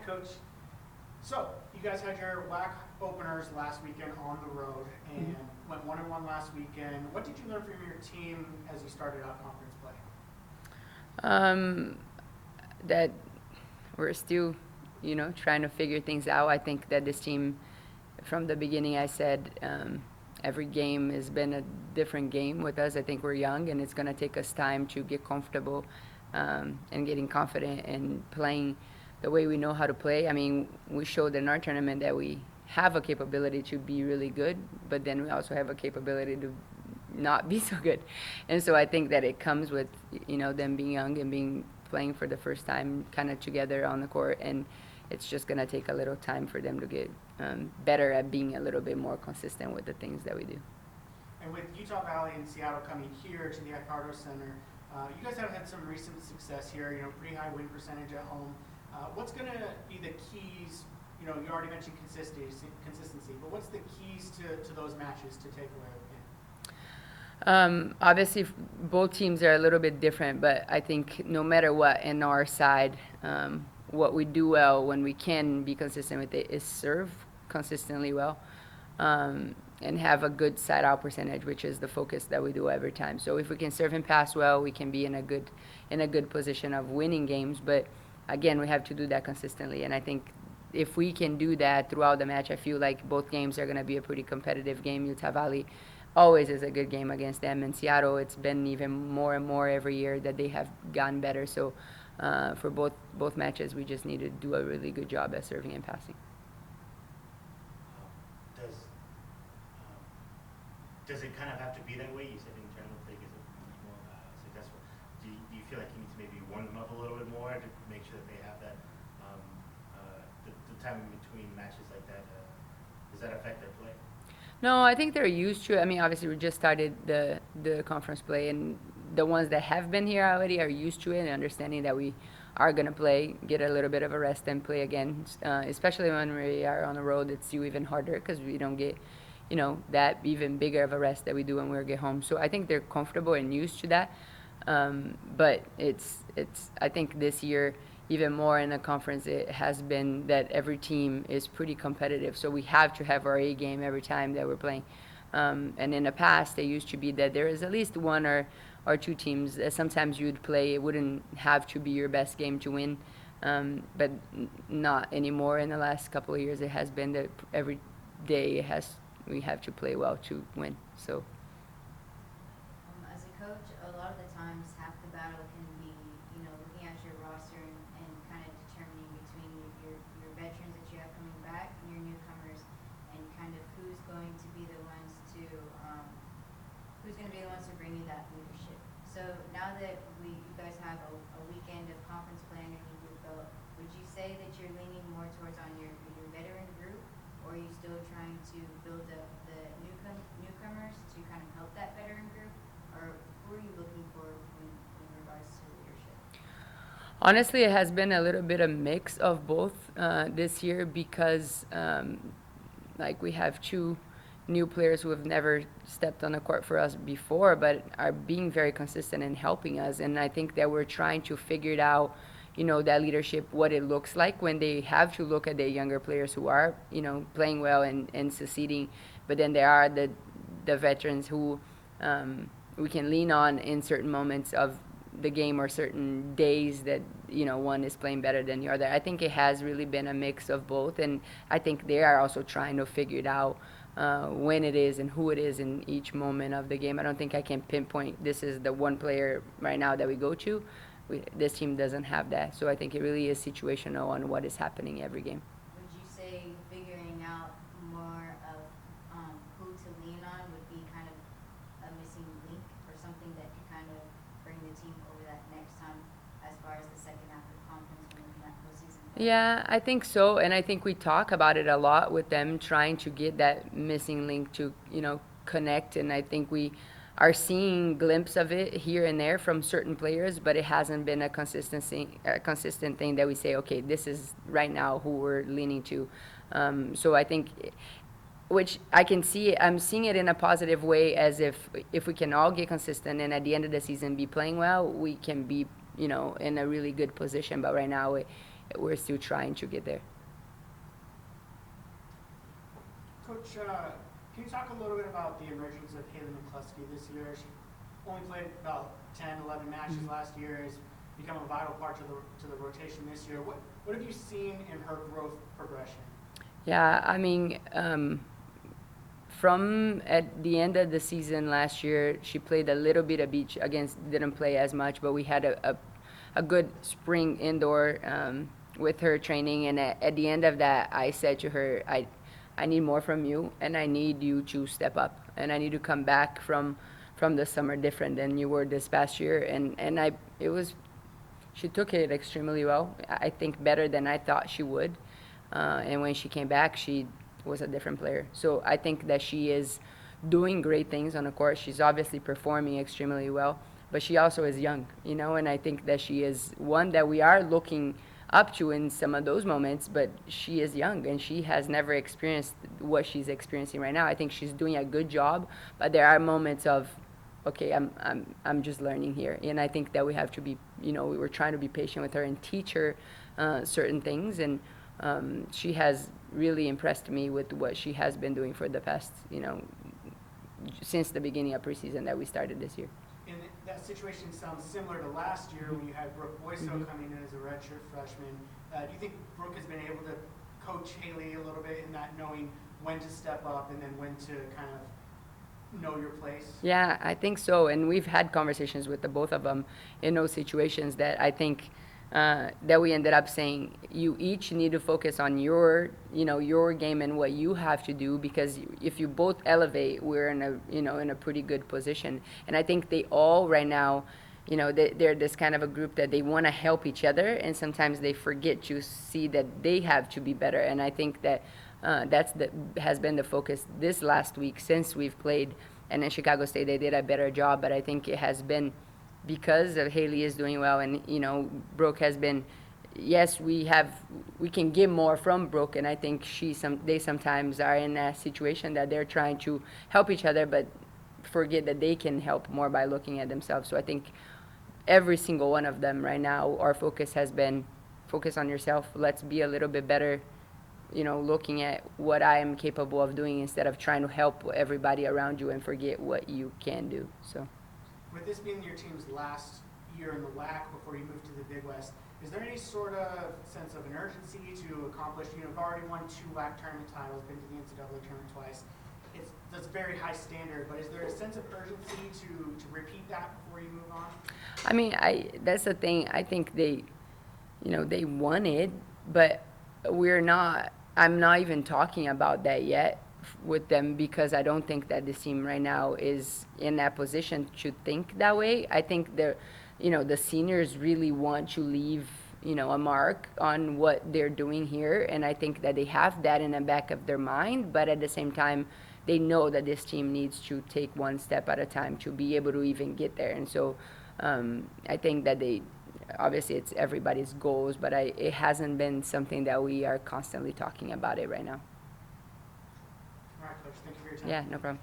Coach. So, you guys had your WAC openers last weekend on the road and went 1-1 last weekend. What did you learn from your team as you started out conference play? That we're still, trying to figure things out. I think that this team, from the beginning, I said every game has been a different game with us. I think we're young, and it's going to take us time to get comfortable and getting confident and playing the way we know how to play. I mean, we showed in our tournament that we have a capability to be really good, but then we also have a capability to not be so good. And so I think that it comes with, them being young and being playing for the first time kind of together on the court, and it's just going to take a little time for them to get better at being a little bit more consistent with the things that we do. And with Utah Valley and Seattle coming here to the Icardo Center, you guys have had some recent success here, pretty high win percentage at home. What's going to be the keys? You already mentioned consistency, but what's the keys to those matches to take away a win? Obviously, both teams are a little bit different, but I think no matter what, in our side, what we do well when we can be consistent with it is serve consistently well and have a good side-out percentage, which is the focus that we do every time. So if we can serve and pass well, we can be in a good position of winning games. But again, we have to do that consistently, and I think if we can do that throughout the match, I feel like both games are going to be a pretty competitive game. Utah Valley always is a good game against them. In Seattle, it's been even more and more every year that they have gotten better. So for both matches, we just need to do a really good job at serving and passing. Does it kind of have to be that way? You said in general play is much more successful. Do you feel like you need to maybe warm them up a little bit more to make sure that they have that the time in between matches like that? Does that affect their play? No, I think they're used to it. I mean, obviously, we just started the conference play, and the ones that have been here already are used to it and understanding that we are going to play, get a little bit of a rest, and play again. Especially when we are on the road, it's even harder because we don't get, that even bigger of a rest that we do when we get home. So I think they're comfortable and used to that. But it's I think this year, even more in the conference, it has been that every team is pretty competitive. So we have to have our A game every time that we're playing. And in the past, it used to be that there is at least one or two teams that sometimes you'd play. It wouldn't have to be your best game to win. But not anymore. In the last couple of years, it has been that every day we have to play well to win. So. As a coach, a lot of the times half the battle can be, looking at your roster and kind of determining between your veterans that you have coming back and your newcomers, and kind of who's going to be the ones to bring you that leadership. So now that you guys have a weekend of conference play underneath your belt, would you say that you're leaning more towards on your veteran group, or are you still trying to build up the newcomers to kind of help that veteran group, or who are you looking for in regards to leadership? Honestly, it has been a little bit of mix of both this year because, we have two new players who have never stepped on the court for us before, but are being very consistent in helping us. And I think that we're trying to figure it out, that leadership, what it looks like when they have to look at the younger players who are, playing well and succeeding. But then there are the veterans who we can lean on in certain moments of the game or certain days that one is playing better than the other. I think it has really been a mix of both, and I think they are also trying to figure it out when it is and who it is in each moment of the game. I don't think I can pinpoint this is the one player right now that we go to. This team doesn't have that, so I think it really is situational on what is happening every game. Would you say figuring out more of who to lean on would be kind of a missing link or something that could kind of bring the team over that next time as far as the second half of the conference when looking at postseason? Yeah, I think so, and I think we talk about it a lot with them, trying to get that missing link to, connect, and I think we are seeing glimpse of it here and there from certain players, but it hasn't been a consistent thing that we say, okay, this is right now who we're leaning to. So I think, which I can see, I'm seeing it in a positive way, as if we can all get consistent and at the end of the season be playing well, we can be, in a really good position. But right now, we're still trying to get there. Coach, can you talk a little bit about the emergence of Haley McCluskey this year? She only played about 10, 11 matches last year, has become a vital part to the rotation this year. What have you seen in her growth progression? Yeah, I mean, from at the end of the season last year, she played a little bit of beach didn't play as much, but we had a good spring indoor with her training. And at the end of that, I said to her, I need more from you, and I need you to step up, and I need to come back from the summer different than you were this past year. She took it extremely well. I think better than I thought she would. And when she came back, she was a different player. So I think that she is doing great things on the court. She's obviously performing extremely well, but she also is young, and I think that she is one that we are looking up to in some of those moments, but she is young and she has never experienced what she's experiencing right now. I think she's doing a good job, but there are moments of, okay, I'm just learning here. And I think that we have to be, we were trying to be patient with her and teach her certain things. And she has really impressed me with what she has been doing for the past, since the beginning of preseason that we started this year. And that situation sounds similar to last year when you had Brooke Boyso coming in as a redshirt freshman. Do you think Brooke has been able to coach Haley a little bit in that knowing when to step up and then when to kind of know your place? Yeah, I think so. And we've had conversations with the both of them in those situations that I think that we ended up saying you each need to focus on your game and what you have to do, because if you both elevate, we're in a pretty good position. And I think they all right now, they're this kind of a group that they want to help each other, and sometimes they forget to see that they have to be better. And I think that has been the focus this last week since we've played. And in Chicago State, they did a better job, but I think it has been because of Haley is doing well, and Brooke has been. Yes, we can give more from Brooke, and I think they sometimes are in a situation that they're trying to help each other, but forget that they can help more by looking at themselves. So I think every single one of them right now, our focus has been focus on yourself. Let's be a little bit better, looking at what I am capable of doing instead of trying to help everybody around you and forget what you can do. So. With this being your team's last year in the WAC before you move to the Big West, is there any sort of sense of an urgency to accomplish? You've already won 2 WAC tournament titles, been to the NCAA tournament twice. That's a very high standard, but is there a sense of urgency to repeat that before you move on? I mean, that's the thing. I think they won it, but I'm not even talking about that yet with them, because I don't think that this team right now is in that position to think that way. I think the seniors really want to leave, a mark on what they're doing here, and I think that they have that in the back of their mind, but at the same time, they know that this team needs to take one step at a time to be able to even get there. And so I think that obviously it's everybody's goals, but it hasn't been something that we are constantly talking about it right now. All right, Coach, thank you for your time. Yeah, no problem.